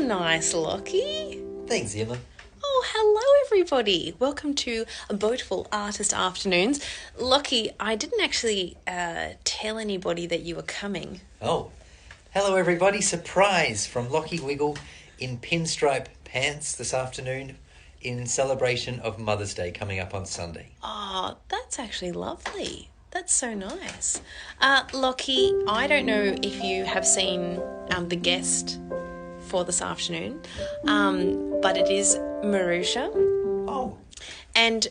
nice, Lachy. Thanks, Emma. Oh, hello, everybody. Welcome to Beautiful Artist Afternoons. Lachy, I didn't actually tell anybody that you were coming. Oh, hello, everybody. Surprise from Lachy Wiggle in pinstripe pants this afternoon in celebration of Mother's Day coming up on Sunday. Oh, that's actually lovely. That's so nice. Lachy, I don't know if you have seen the guest for this afternoon, but it is Mirusia. Oh. And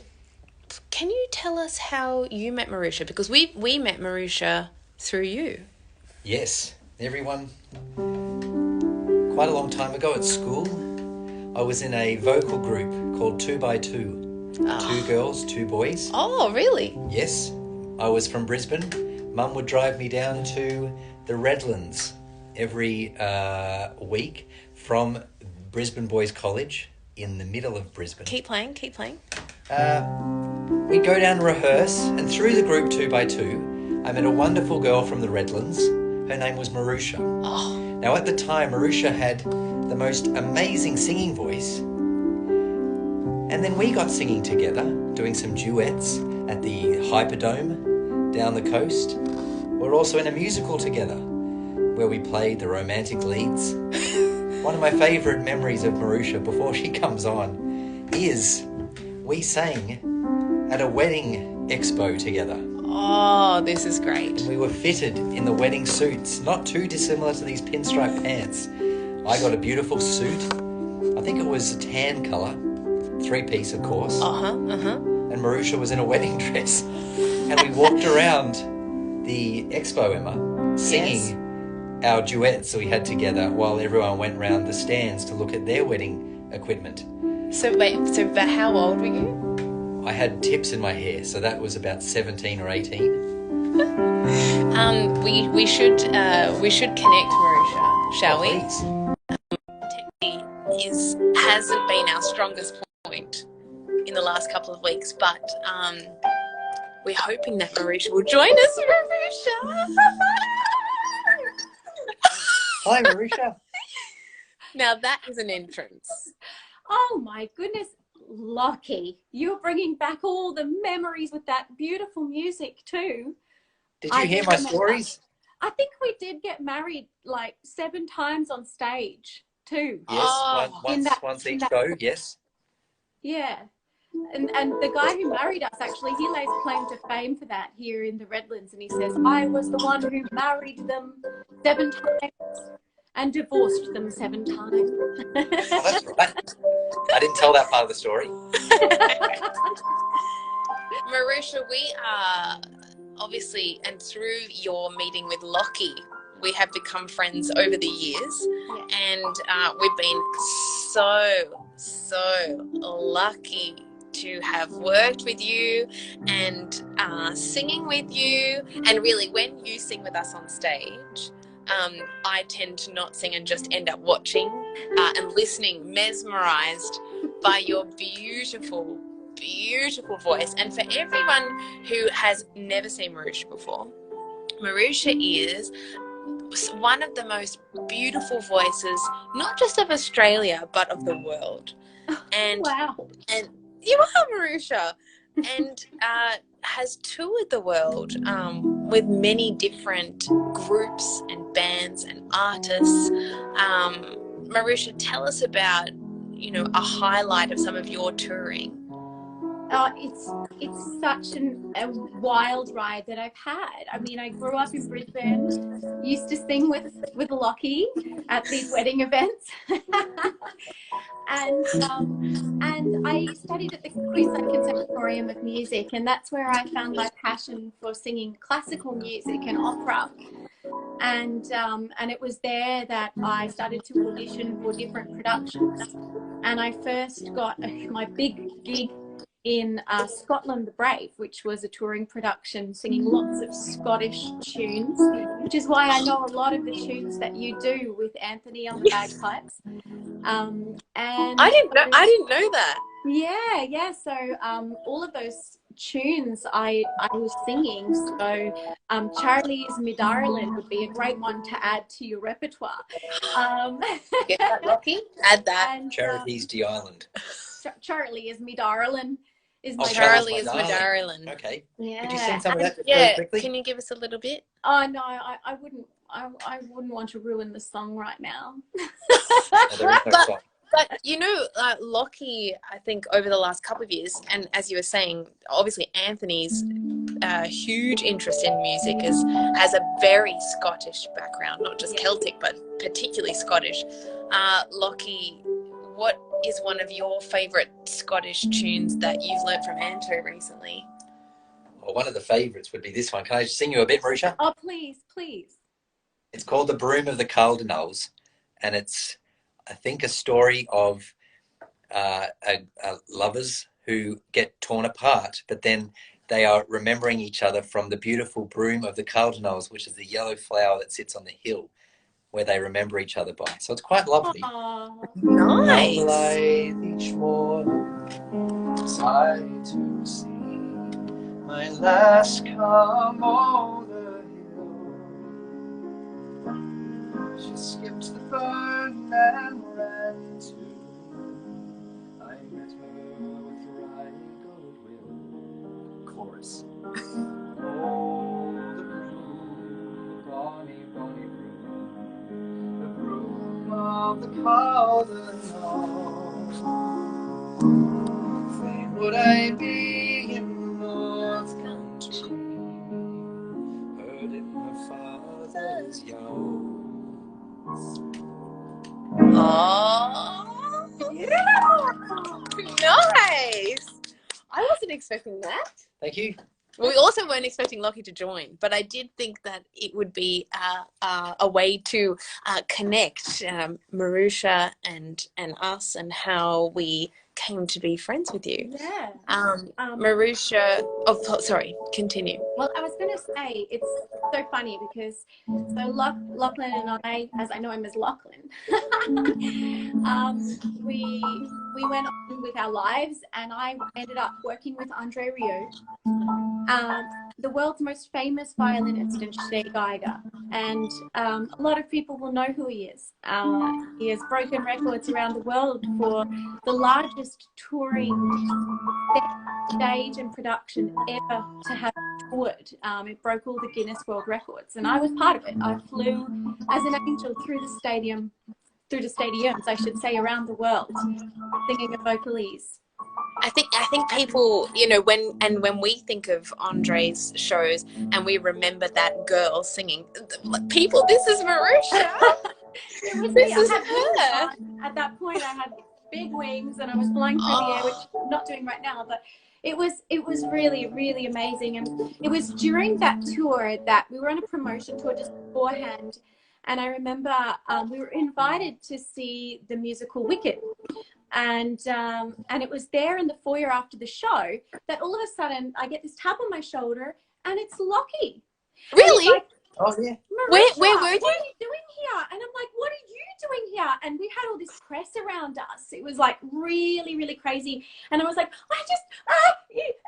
can you tell us how you met Mirusia? Because we met Mirusia through you. Yes, everyone. Quite a long time ago at school, I was in a vocal group called 2x2. Oh. 2 girls, 2 boys. Oh, really? Yes, I was from Brisbane. Mum would drive me down to the Redlands every week from Brisbane Boys College in the middle of Brisbane. Keep playing. We'd go down and rehearse, and through the group 2x2, I met a wonderful girl from the Redlands. Her name was Mirusia. Oh. Now, at the time, Mirusia had the most amazing singing voice. And then we got singing together, doing some duets at the Hyperdome down the coast. We're also in a musical together where we played the romantic leads. One of my favourite memories of Mirusia before she comes on is we sang at a wedding expo together. Oh, this is great. We were fitted in the wedding suits, not too dissimilar to these pinstripe pants. I got a beautiful suit. I think it was a tan colour, 3-piece of course. And Mirusia was in a wedding dress. And we walked around the expo, Emma, singing our duets that we had together while everyone went round the stands to look at their wedding equipment. But how old were you? I had tips in my hair, so that was about 17 or 18. We should connect, Mirusia, shall we? Please. Technically hasn't been our strongest point in the last couple of weeks, but we're hoping that Mirusia will join us. Mirusia. Hi, Mirusia. Now that is an entrance. Oh my goodness, Lachy, you're bringing back all the memories with that beautiful music too. Did you hear my stories? I think we did get married like 7 times on stage too. Yes, once each show, yes. Yeah. And the guy who married us, actually, he lays claim to fame for that here in the Redlands. And he says, I was the one who married them 7 times and divorced them 7 times. Oh, that's right. I didn't tell that part of the story. Mirusia, we are obviously, and through your meeting with Lachy, we have become friends over the years. Yeah. And we've been so lucky to have worked with you and singing with you. And really, when you sing with us on stage, I tend to not sing and just end up watching and listening, mesmerised by your beautiful voice. And for everyone who has never seen Mirusia before, Mirusia is one of the most beautiful voices, not just of Australia, but of the world. And wow. And you are, Mirusia, and has toured the world with many different groups and bands and artists. Mirusia, tell us about, a highlight of some of your touring. It's such a wild ride that I've had. I mean, I grew up in Brisbane, used to sing with Lachy at these wedding events. And I studied at the Queensland Conservatorium of Music, and that's where I found my passion for singing classical music and opera. And it was there that I started to audition for different productions. And I first got my big gig in Scotland the Brave, which was a touring production singing lots of Scottish tunes, which is why I know a lot of the tunes that you do with Anthony on the bagpipes. And I didn't know that. Yeah. So all of those tunes I was singing. So Charlie's Me Darling would be a great one to add to your repertoire. Get that, Lachy? Add that. And Charity's the island. Charlie is Me Darling is my Charlie my is my darling. darling. Okay. Yeah. Could you sing some of that very Yeah, quickly? can you give us a little bit? Oh no, I wouldn't. I wouldn't want to ruin the song right now. No, there is no song. But you know, Lachy, I think over the last couple of years, and as you were saying, obviously Anthony's huge interest in music has a very Scottish background, not just Celtic, but particularly Scottish. Lachy, what is one of your favourite Scottish tunes that you've learnt from Anto recently? Well, one of the favourites would be this one. Can I sing you a bit, Mirusia? Oh, please, please. It's called The Broom of the Cardinals, and it's, I think, a story of lovers who get torn apart, but then they are remembering each other from the beautiful broom of the cardinals, which is the yellow flower that sits on the hill where they remember each other by. So it's quite lovely. Oh, Nice. How blithe each morn sigh to see my lass come o'er the hill. She skipped the fern and ran to me. I met her with right good will. Chorus. Oh, the broom, bonny, bonny broom, the broom of the cardinal. Fain would I be in the north country, heard in her father's yard. Oh, nice. I wasn't expecting that. Thank you. We also weren't expecting Lachy to join, but I did think that it would be a way to connect Mirusia and us, and how we came to be friends with you. yeah. Mirusia, sorry, continue. Well, I was going to say, it's so funny because Lachlan and I, as I know him as Lachlan, we went on with our lives, and I ended up working with Andre Rieu, the world's most famous violinist and Geiger. And a lot of people will know who he is. He has broken records around the world for the largest touring stage and production ever to have toured. It broke all the Guinness World Records, and I was part of it. I flew as an angel through the stadiums, I should say, around the world, singing a vocalese. I think people, you know, when we think of Andre's shows and we remember that girl singing, people, this is Mirusia. It was This me. is I had her. wings on. At that point, I had big wings, and I was flying through the air, which I'm not doing right now, but it was really, really amazing. And it was during that tour that we were on a promotion tour just beforehand, and I remember we were invited to see the musical Wicked. And it was there in the foyer after the show that all of a sudden I get this tap on my shoulder, and it's Lachy. Really? Like, Oh, yeah. Where were you? What are you doing here? And I'm like, what are you doing here? And we had all this press around us. It was like really, really crazy. And I was like,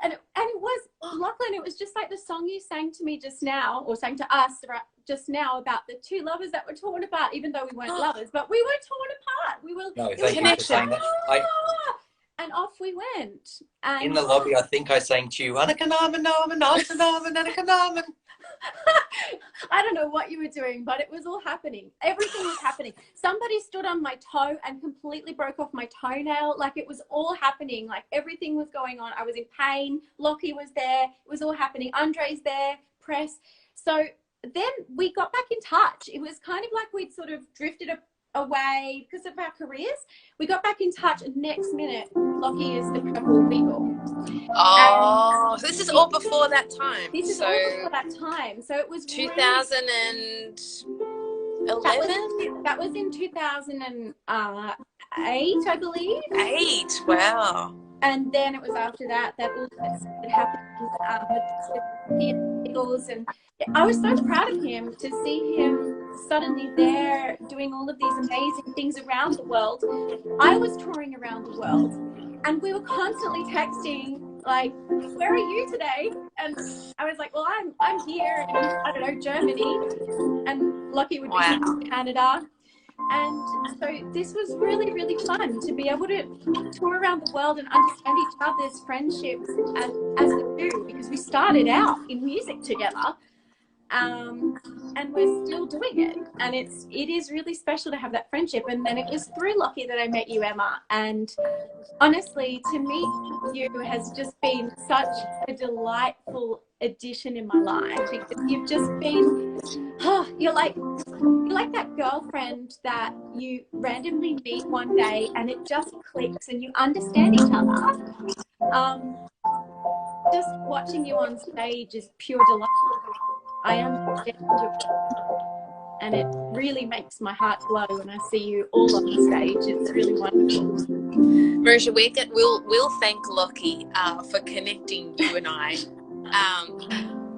and it was, Lachlan, it was just like the song you sang to me just now, or sang to us just now, about the two lovers that were torn apart, even though we weren't lovers, but we were torn apart. We were, No, thank you for saying that. And off we went. And In the lobby, I think I sang to you, Anakanaman, Anakanaman. I don't know what you were doing, but it was all happening. Everything was happening. Somebody stood on my toe and completely broke off my toenail. Like, it was all happening. Like, everything was going on. I was in pain. Lachy was there. It was all happening. Andre's there. Press. So then we got back in touch. It was kind of like we'd sort of drifted away because of our careers. We got back in touch, and next minute, Lachy is the Purple Beagle. Oh, so this is all before that time. This is all before that time. So it was 2011. That was in 2008, I believe. 8. Wow. And then it was after that all this happened with the Eagles, and I was so proud of him to see him suddenly there doing all of these amazing things around the world. I was touring around the world, and we were constantly texting like, where are you today? And I was like, well, I'm here in, I don't know, Germany, and Lachy would be in Canada. And so this was really, really fun to be able to tour around the world and understand each other's friendships as we do, because we started out in music together, and we're still doing it. And it is really special to have that friendship. And then it was through Lachy that I met you, Emma. And honestly, to meet you has just been such a delightful addition in my life, because you've just been, you're like that girlfriend that you randomly meet one day and it just clicks and you understand each other. Just watching you on stage is pure delight. I understand you, and it really makes my heart glow when I see you all on stage. It's really wonderful. Mirusia, we'll thank Lachy for connecting you and I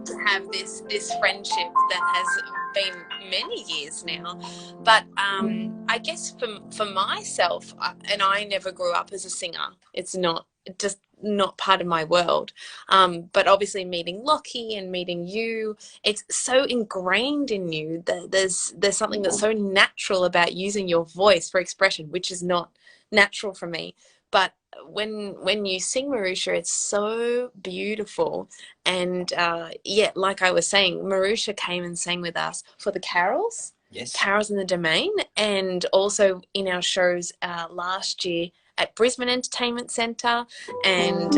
to have this friendship that has been many years now. But I guess for myself, and I never grew up as a singer. It's just not part of my world. But obviously meeting Lachy and meeting you, it's so ingrained in you that there's something that's so natural about using your voice for expression, which is not natural for me. But when you sing, Mirusia, it's so beautiful. And yeah, like I was saying, Mirusia came and sang with us for the carols. Yes. Carols in the Domain, and also in our shows last year at Brisbane Entertainment Centre and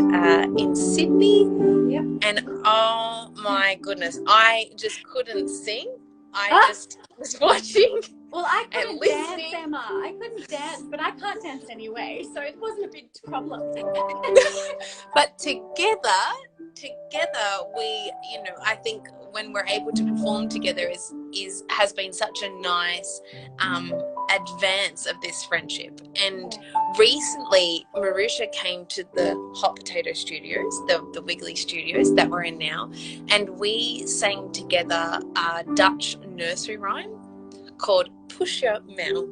in Sydney. Yep. And oh my goodness, I just couldn't sing. I just was watching. Well, I couldn't dance, Emma. I couldn't dance, but I can't dance anyway, so it wasn't a big problem. But together we, I think when we're able to perform together has been such a nice advance of this friendship. And recently Mirusia came to the Hot Potato Studios, the Wiggly Studios that we're in now, and we sang together a Dutch nursery rhyme called Pusher Mel.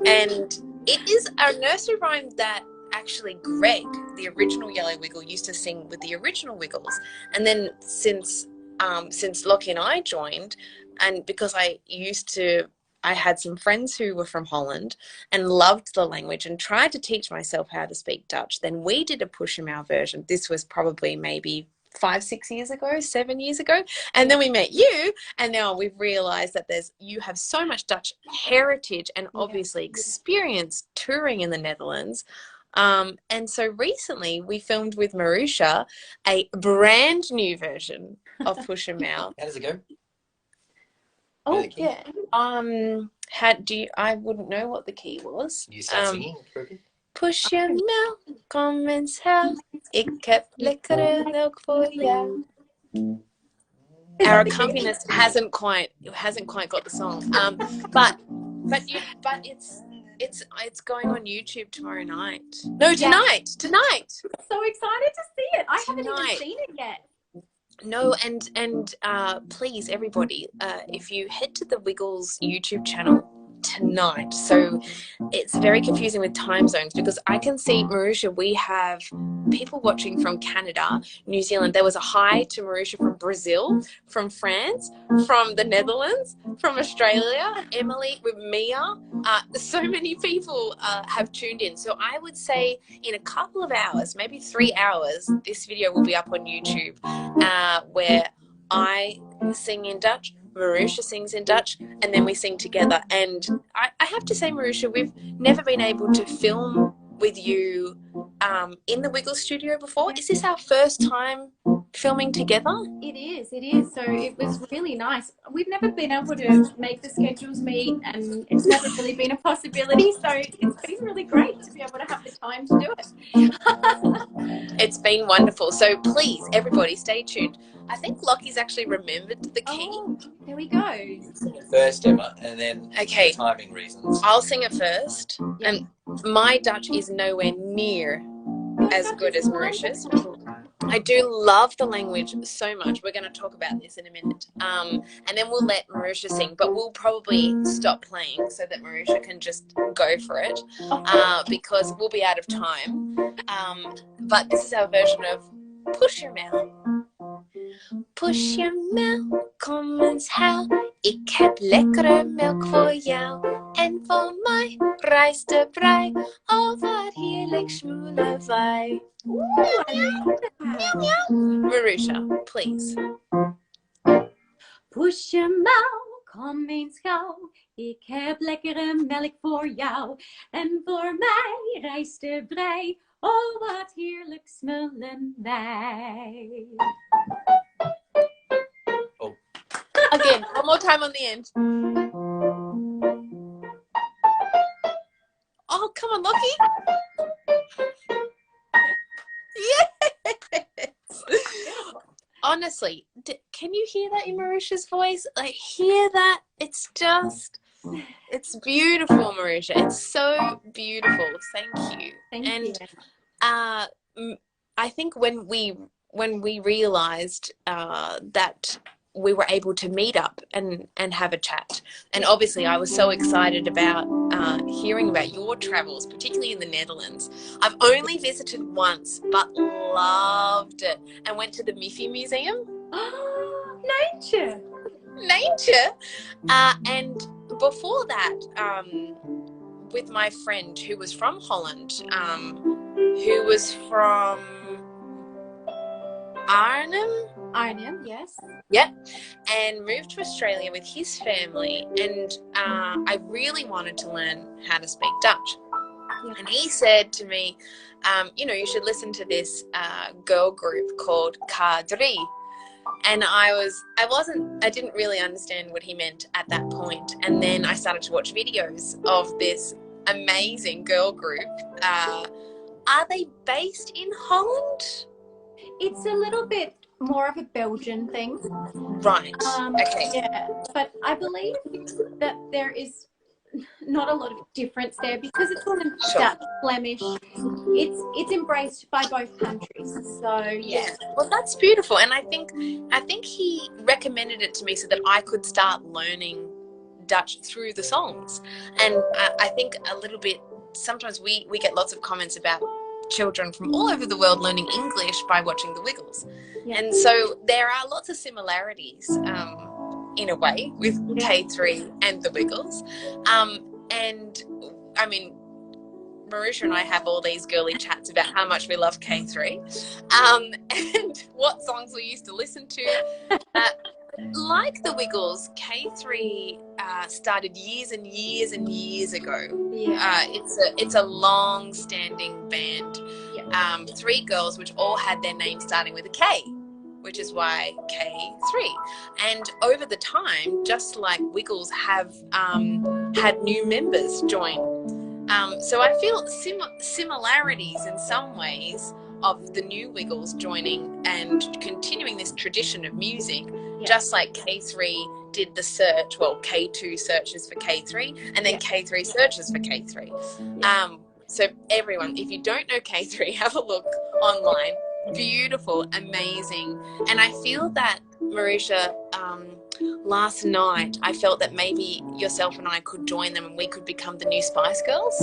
And it is a nursery rhyme that actually Greg, the original Yellow Wiggle, used to sing with the original Wiggles. And then since Lachy and I joined, and because I had some friends who were from Holland and loved the language and tried to teach myself how to speak Dutch, then we did a Push 'em Out version. This was probably maybe 5-6 years ago, 7 years ago. And then we met you, and now we've realized that you have so much Dutch heritage and obviously experience touring in the Netherlands. And so recently we filmed with Mirusia a brand new version of Push 'em Out. How does it go? Oh, yeah. I wouldn't know what the key was. You start singing for a bit? Push je mel, kom eens help. Ik heb lekkere melk voor jou. Our accompanist hasn't quite got the song. But it's going on YouTube tomorrow night. No, tonight. So excited to see it. I haven't even seen it yet. No, and please, everybody, if you head to the Wiggles YouTube channel tonight. So it's very confusing with time zones, because I can see, Mirusia, we have people watching from Canada, New Zealand. There was a hi to Mirusia from Brazil, from France, from the Netherlands, from Australia, Emily, with Mia. So many people have tuned in. So I would say in a couple of hours, maybe 3 hours, this video will be up on YouTube, where I sing in Dutch, Mirusia sings in Dutch, and then we sing together. And I have to say, Mirusia, we've never been able to film with you in the Wiggle studio before. Is this our first time filming together? It is. So it was really nice. We've never been able to make the schedules meet, and it's never really been a possibility. So it's been really great to be able to have the time to do it. It's been wonderful. So please, everybody, stay tuned. I think Lachy's actually remembered the key. Oh, there we go. Sing it first, Emma, and then for timing reasons. I'll sing it first. And my Dutch is nowhere near as good as Mirusia's. I do love the language so much. We're going to talk about this in a minute. And then we'll let Mirusia sing, but we'll probably stop playing so that Mirusia can just go for it, because we'll be out of time. But this is our version of Push your mel. Push your mel, kom eens hel. Ik heb lekkere melk voor jou. En voor mij rijst de brei. Oh, wat heerlijk schmoelen wij. Ooh, I love that. Mirusia, please. Push je mouw, kom eens gauw. Ik heb lekkere melk voor jou. En voor mij rijst de brei. Oh, wat heerlijk smullen wij. Oh. Again, one more time on the end. Oh, come on, Lachy. Yes. Honestly, can you hear that in Marusia's voice? Like, hear that? It's just, it's beautiful, Mirusia. It's so beautiful. Thank you. Thank you. I think when we realized that we were able to meet up and have a chat, and obviously I was so excited about hearing about your travels, particularly in the Netherlands. I've only visited once, but loved it, and went to the Miffy Museum. Oh, nature. And before that, with my friend who was from Holland, who was from Arnhem, yes. Yep. And moved to Australia with his family, and I really wanted to learn how to speak Dutch. Yeah. And he said to me, you should listen to this girl group called K3. And I didn't really understand what he meant at that point. And then I started to watch videos of this amazing girl group. Are they based in Holland? It's a little bit more of a Belgian thing. Right. Okay. Yeah, but I believe that there is not a lot of difference there because it's all in Dutch, Flemish. It's embraced by both countries. So yeah. Well, that's beautiful, and I think he recommended it to me so that I could start learning Dutch through the songs. And I think a little bit. Sometimes we get lots of comments about children from all over the world learning English by watching the Wiggles. Yeah. And so there are lots of similarities in a way with K3 and the Wiggles. And I mean, Mirusia and I have all these girly chats about how much we love K3 and what songs we used to listen to. Like the Wiggles, K3 started years and years and years ago. Yeah. It's a long-standing band. Yeah. 3 girls which all had their names starting with a K, which is why K3. And over the time, just like Wiggles have had new members join. So I feel similarities in some ways of the new Wiggles joining and continuing this tradition of music, just like K3 did the search, well, K2 searches for K3, and then K3 searches for K3. Yeah. So everyone, if you don't know K3, have a look online. Beautiful, amazing. And I feel that, Mirusia, last night I felt that maybe yourself and I could join them and we could become the new Spice Girls.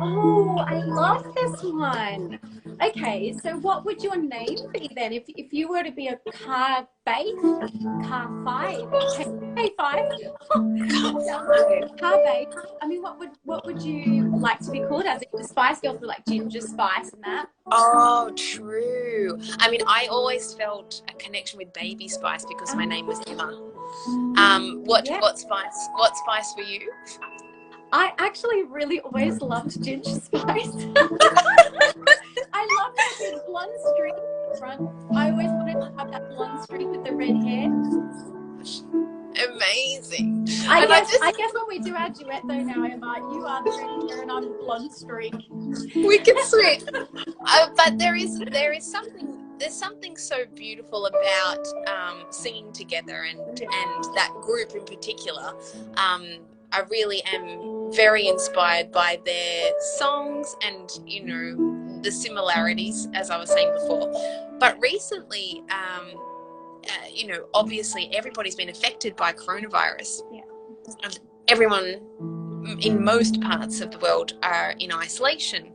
Oh, I love this one. Okay, so what would your name be then? If you were to be a car babe, car 5, K5, car babe. I mean, what would you like to be called as? If the Spice Girls were like Ginger Spice and that. Oh, true. I mean, I always felt a connection with Baby Spice because my name was Emma. What spice for you? I actually really always loved Ginger Spice. I love that big blonde streak in the front. I always wanted to have that blonde streak with the red hair. Amazing. I guess when we do our duet though now, Emma, you are the red hair and I'm the blonde streak. We can switch. But there's something so beautiful about singing together and that group in particular. I really am very inspired by their songs and, the similarities, as I was saying before. But recently, obviously everybody's been affected by coronavirus. Yeah. Everyone in most parts of the world are in isolation.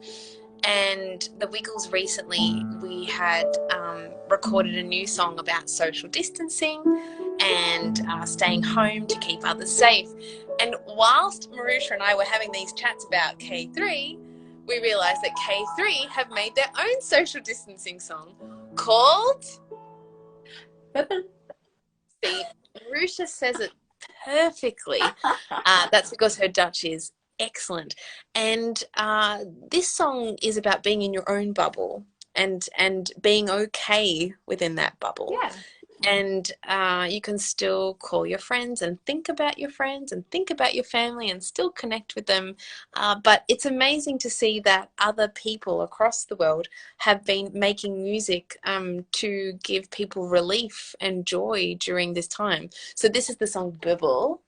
And the Wiggles recently, we had recorded a new song about social distancing and staying home to keep others safe. And whilst Mirusia and I were having these chats about K3, we realised that K3 have made their own social distancing song called... See, Mirusia says it perfectly. That's because her Dutch is excellent. And this song is about being in your own bubble and being okay within that bubble. Yeah. And you can still call your friends and think about your friends and think about your family and still connect with them. But it's amazing to see that other people across the world have been making music to give people relief and joy during this time. So this is the song Bubble,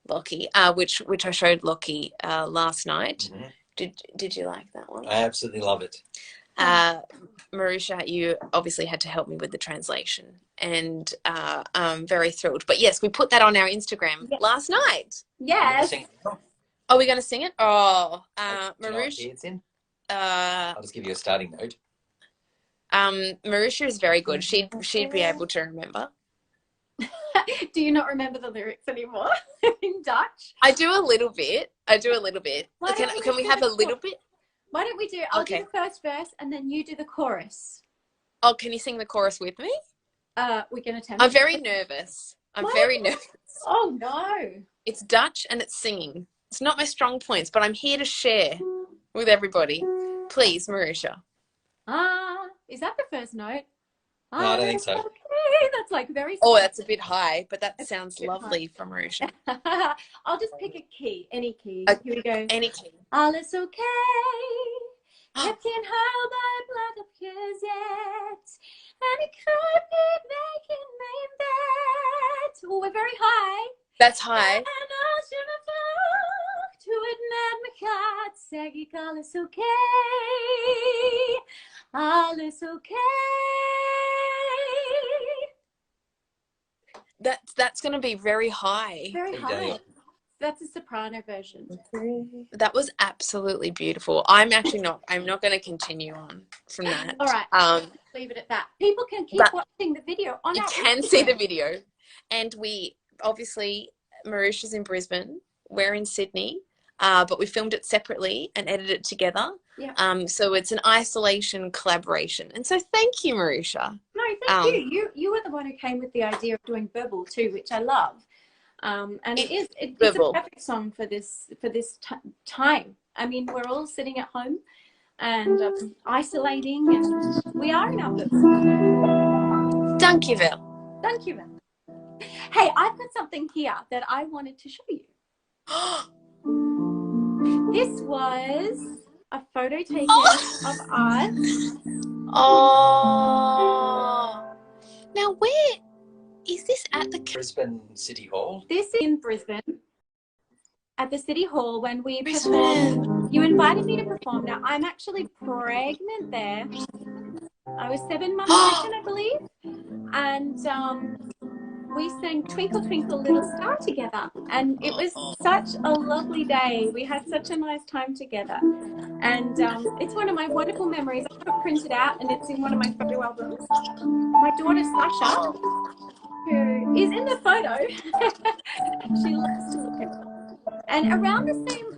Lachy, which I showed Lachy last night. Mm-hmm. Did you like that one? I absolutely love it. Mirusia, you obviously had to help me with the translation, and I'm very thrilled. But yes, we put that on our Instagram last night. Yes. Are we going to sing it? Oh, Do you know what key it's in? I'll just give you a starting note. Mirusia is very good. She'd be able to remember. Do you not remember the lyrics anymore in Dutch? I do a little bit. Can we have a little bit? Why don't we do, I'll do the first verse and then you do the chorus. Oh, can you sing the chorus with me? We can attempt. I'm very nervous. Very nervous. Oh, no. It's Dutch and it's singing. It's not my strong points, but I'm here to share with everybody. Please, Mirusia. Is that the first note? No, I don't think so. Okay, that's like very... Oh, that's a bit high, but that sounds lovely from Mirusia. I'll just pick a key, any key. Here we go. Any key. Alles okay. Heb geen huilbij op gezet. En ik kruip niet weg in mijn bed. Oh, we're very high. That's high. En als je me vraagt hoe het met me gaat, zeg ik alles okay. Alles okay. That's going to be very high. Very high. That's a soprano version. That was absolutely beautiful. I'm not going to continue on from that. All right. Leave it at that. People can keep watching the video on our Instagram. You can see the video. And we obviously, Mirusia's in Brisbane. We're in Sydney. But we filmed it separately and edited it together. Yeah. So it's an isolation collaboration. And so thank you, Mirusia. No, thank you. You were the one who came with the idea of doing Bubble too, which I love. And it's a perfect song for this time. I mean, we're all sitting at home and isolating, and we are in our books. Thank you, Vel. Thank you, Vel. Hey, I've got something here that I wanted to show you. This was a photo taken of us. Oh. Now, where is this at the Brisbane City Hall? This is in Brisbane at the City Hall when we performed. You invited me to perform. Now, I'm actually pregnant there. I was 7 months pregnant, I believe. And we sang Twinkle Twinkle Little Star together, and it was such a lovely day. We had such a nice time together, and it's one of my wonderful memories. I have it printed out and it's in one of my photo albums. My daughter Sasha, who is in the photo, she loves to look at it. And around the same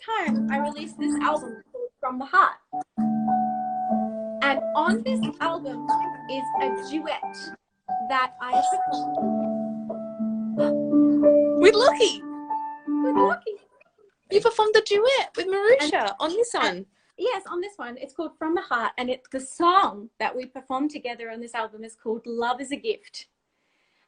time I released this album called From the Heart, and on this album is a duet that I performed with Lachy. You performed the duet with Mirusia on this one. Yes, on this one. It's called From the Heart, and the song that we performed together on this album is called Love is a Gift.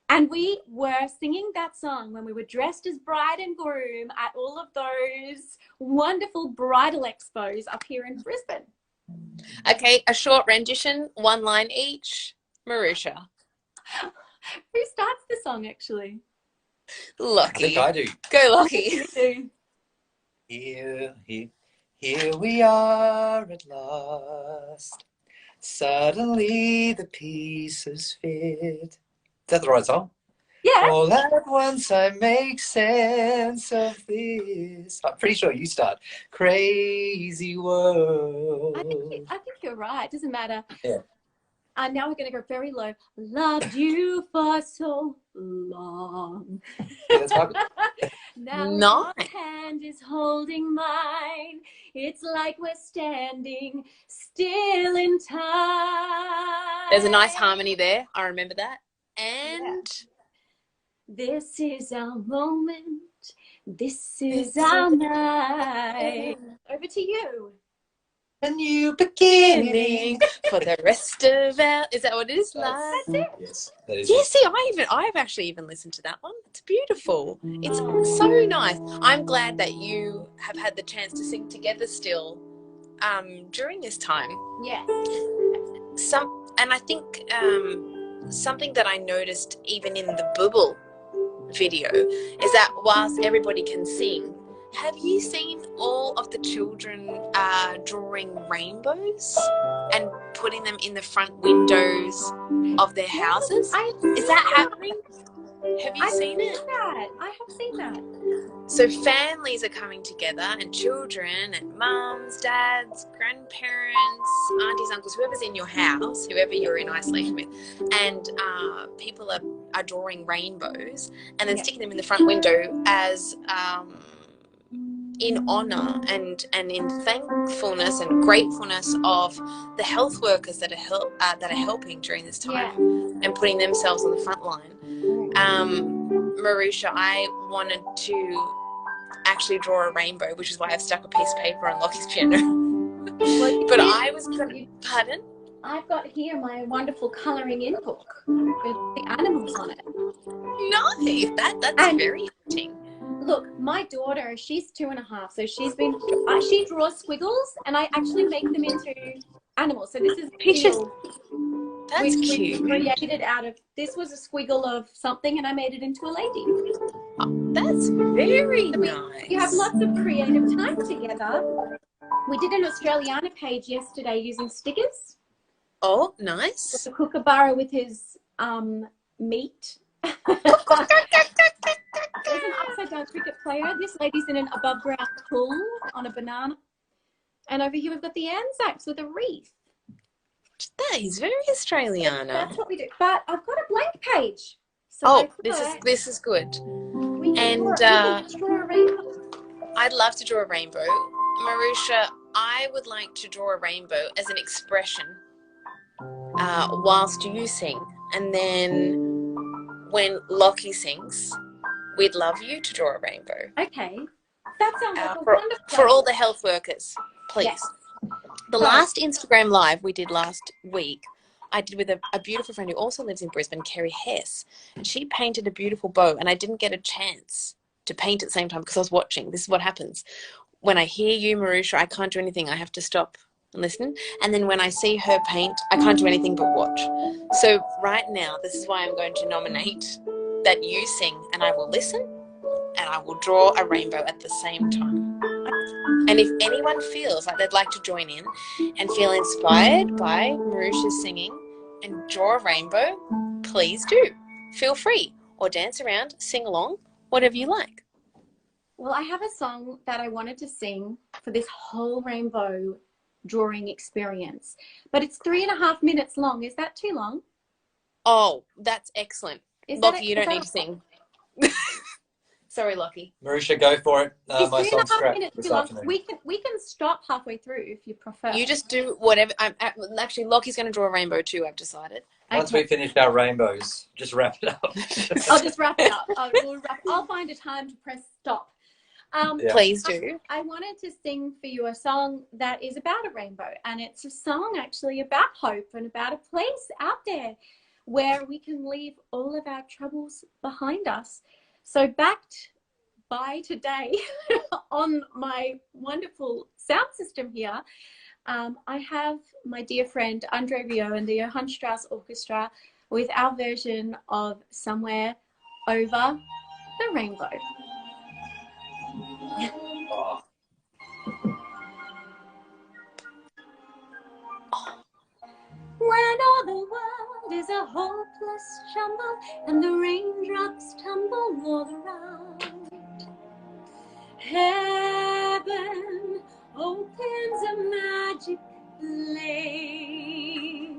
And we were singing that song when we were dressed as bride and groom at all of those wonderful bridal expos up here in Brisbane. Okay, a short rendition, one line each. Mirusia. Who starts the song, actually? Lachy. I think I do. Go, Lachy. Here we are at last. Suddenly the pieces fit. Is that the right song? Yeah. All at once I make sense of this. I'm pretty sure you start. Crazy world. I think you're right. It doesn't matter. Yeah. Now we're going to go very low. Loved you for so long. Yeah, that's my Now Nice. your hand is holding mine. It's like we're standing still in time. There's a nice harmony there. I remember that. And This is our moment. This is our night. Over to you. a new beginning. beginning for the rest of our. Is that what it is? That's it. Yes, that is Yeah, it. see, I've actually even listened to that one. It's beautiful. It's so nice. I'm glad that you have had the chance to sing together still during this time. Yeah. And I think something that I noticed even in the Bubble video is that whilst everybody can sing, have you seen all of the children drawing rainbows and putting them in the front windows of their houses? Is that happening? Have you seen it? I have seen that. So families are coming together, and children and mums, dads, grandparents, aunties, uncles, whoever's in your house, whoever you're in isolation with, and people are drawing rainbows and then sticking them in the front window as in honour and in thankfulness and gratefulness of the health workers that are helping during this time and putting themselves on the front line. Mirusia, I wanted to actually draw a rainbow, which is why I've stuck a piece of paper on Lachy's piano. But I was going to... Pardon? I've got here my wonderful colouring in book with the animals on it. Nice. That's very interesting. Look, my daughter, she's 2.5, so she draws squiggles, and I actually make them into animals. So this is Pictures. That's cute. We created out of, this was a squiggle of something, and I made it into a lady. Oh, that's very nice. You have lots of creative time together. We did an Australiana page yesterday using stickers. Oh, nice. With the kookaburra with his meat. There's an upside down cricket player. This lady's in an above ground pool on a banana. And over here we've got the Anzacs with a wreath. That is very Australiana. That's what we do. But I've got a blank page. So this is good. We can draw a rainbow. I'd love to draw a rainbow. Mirusia, I would like to draw a rainbow as an expression whilst you sing. And then when Lachy sings, we'd love you to draw a rainbow. Okay. That sounds like a wonderful for all the health workers, please. Yes. The last Instagram live we did last week, I did with a beautiful friend who also lives in Brisbane, Kerry Hess. And she painted a beautiful bow, and I didn't get a chance to paint at the same time because I was watching. This is what happens. When I hear you, Mirusia, I can't do anything. I have to stop and listen. And then when I see her paint, I can't do anything but watch. So right now, this is why I'm going to nominate that you sing, and I will listen, and I will draw a rainbow at the same time. And if anyone feels like they'd like to join in and feel inspired by Mirusia's singing and draw a rainbow, please do. Feel free. Or dance around, sing along, whatever you like. Well, I have a song that I wanted to sing for this whole rainbow drawing experience. But it's 3.5 minutes long. Is that too long? Oh, that's excellent. Lachy, you don't need to sing. Sorry, Lachy. Marisha, go for it. My song's 3.5 scrapped minutes this too long. afternoon. We can stop halfway through if you prefer. You just do whatever. Actually, Lachy's going to draw a rainbow too, I've decided. Once we finish our rainbows, just wrap it up. I'll just wrap it up. I'll find a time to press stop. Please do. I wanted to sing for you a song that is about a rainbow, and it's a song actually about hope and about a place out there where we can leave all of our troubles behind us. So backed by today on my wonderful sound system here, I have my dear friend Andre Rieu and the Johann Strauss Orchestra with our version of Somewhere Over the Rainbow. Oh. When all the world There's a hopeless jumble, and the raindrops tumble all around. Heaven opens a magic lane.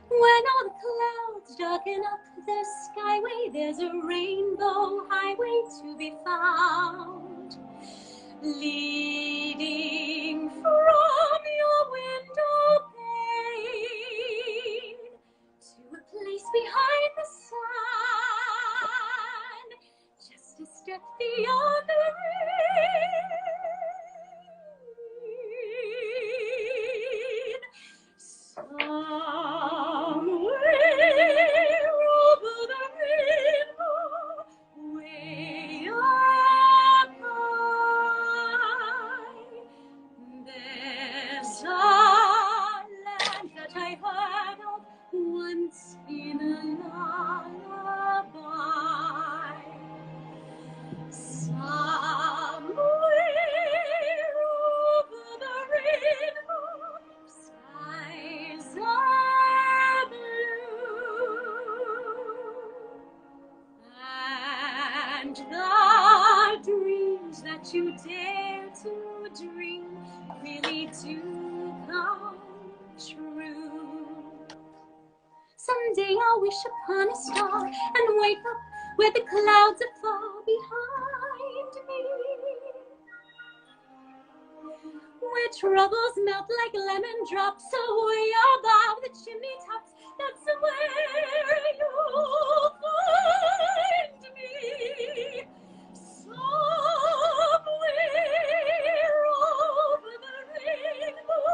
When all the clouds darken up the skyway, there's a rainbow highway to be found, leading from your window pane to a place behind the sun, just a step beyond the rain. Somewhere over the rainbow, way up high, there's a land that I heard of once in a lullaby. Somewhere over the rainbow, skies are blue, and the dreams that you dare to dream really do come true. Someday I'll wish upon a star and wake up where the clouds are far behind me, where troubles melt like lemon drops away above the chimney tops. That's where you'll find me, somewhere over the rainbow.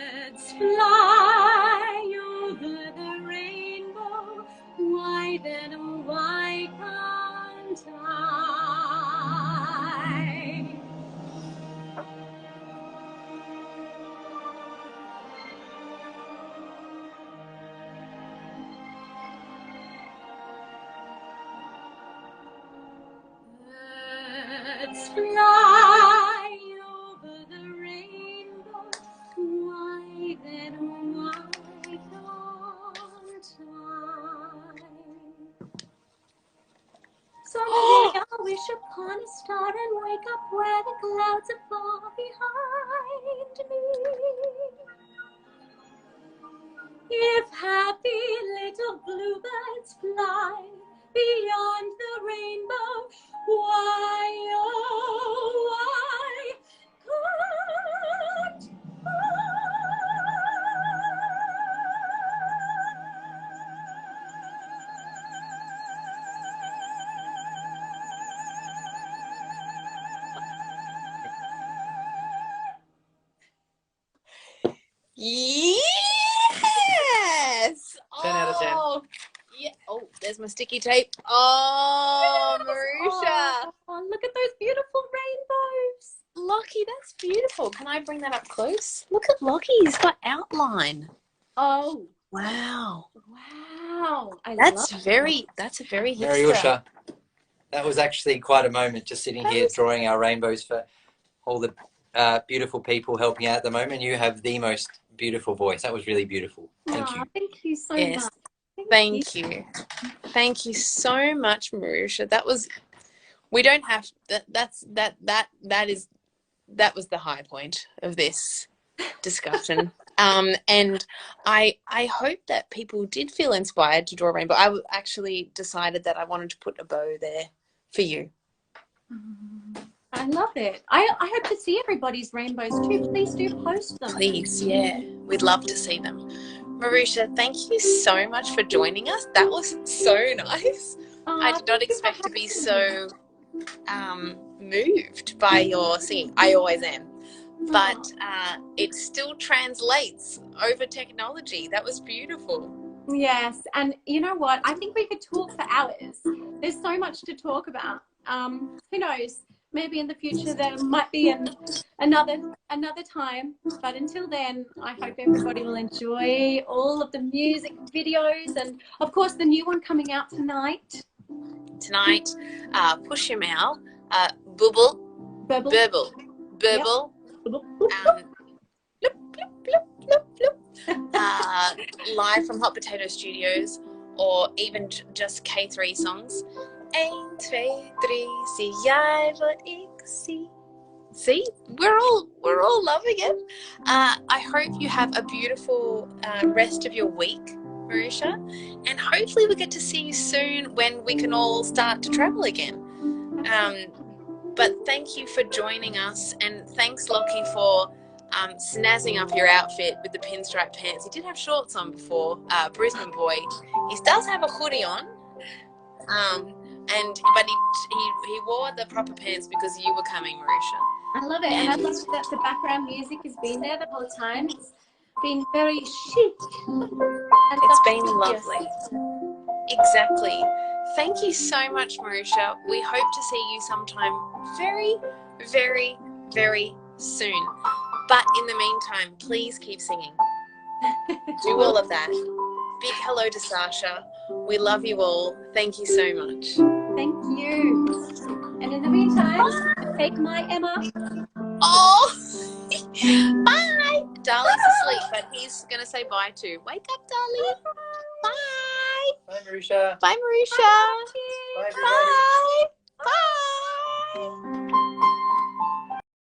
Bluebirds fly over the rainbow. Why then, why can't I? Birds fly over the rainbow. Why then, why can't I? Someday I'll wish upon a star and wake up where the clouds are far behind me. If happy little bluebirds fly beyond the rainbow, why, oh, why can't I? Yes! 10 out of 10. Yeah. Oh, there's my sticky tape. Oh, Mirusia. Oh, look at those beautiful rainbows. Lachy, that's beautiful. Can I bring that up close? Look at Lachy. He's got outline. Oh, Wow. wow. That's a very hipster. Mirusia, that was actually quite a moment, just sitting here drawing our rainbows for all the beautiful people helping out at the moment. You have the most beautiful voice. That was really beautiful. Thank you. Thank you so Yes. much. Thank you. Thank you so much, Mirusia. That was, we don't have that was the high point of this discussion. And I hope that people did feel inspired to draw a rainbow. I actually decided that I wanted to put a bow there for you. I love it. I hope to see everybody's rainbows too. Please do post them. Please, yeah. We'd love to see them. Mirusia, thank you so much for joining us. That was so nice. I did not expect to be so moved by your singing. I always am. But it still translates over technology. That was beautiful. Yes, and you know what? I think we could talk for hours. There's so much to talk about. Who knows? Maybe in the future there might be another time. But until then, I hope everybody will enjoy all of the music videos and, of course, the new one coming out tonight. tonight. Push your mouth. Bubble. Burble. Burble. Burble. Bloop, bloop, bloop, bloop. Live from Hot Potato Studios, or even just K3 songs. 1, 2, 3, zie jij wat ik zie? See, we're all loving it. I hope you have a beautiful rest of your week, Mirusia, and hopefully we get to see you soon when we can all start to travel again. But thank you for joining us, and thanks, Lachy, for snazzing up your outfit with the pinstripe pants. He did have shorts on before, Brisbane boy. He does have a hoodie on, but he wore the proper pants because you were coming, Mirusia. I love it, and I love that the background music has been there the whole time. It's been very chic. It's been lovely. Exactly. Thank you so much, Mirusia. We hope to see you sometime very, very, very soon. But in the meantime, please keep singing. Do all of that. Big hello to Sasha. We love you all. Thank you so much. Thank you. And in the meantime, take my Emma. Oh, bye. Darlie's asleep, but he's going to say bye too. Wake up, Darlie. Bye. Bye, Mirusia. Bye, Mirusia. Bye, everybody.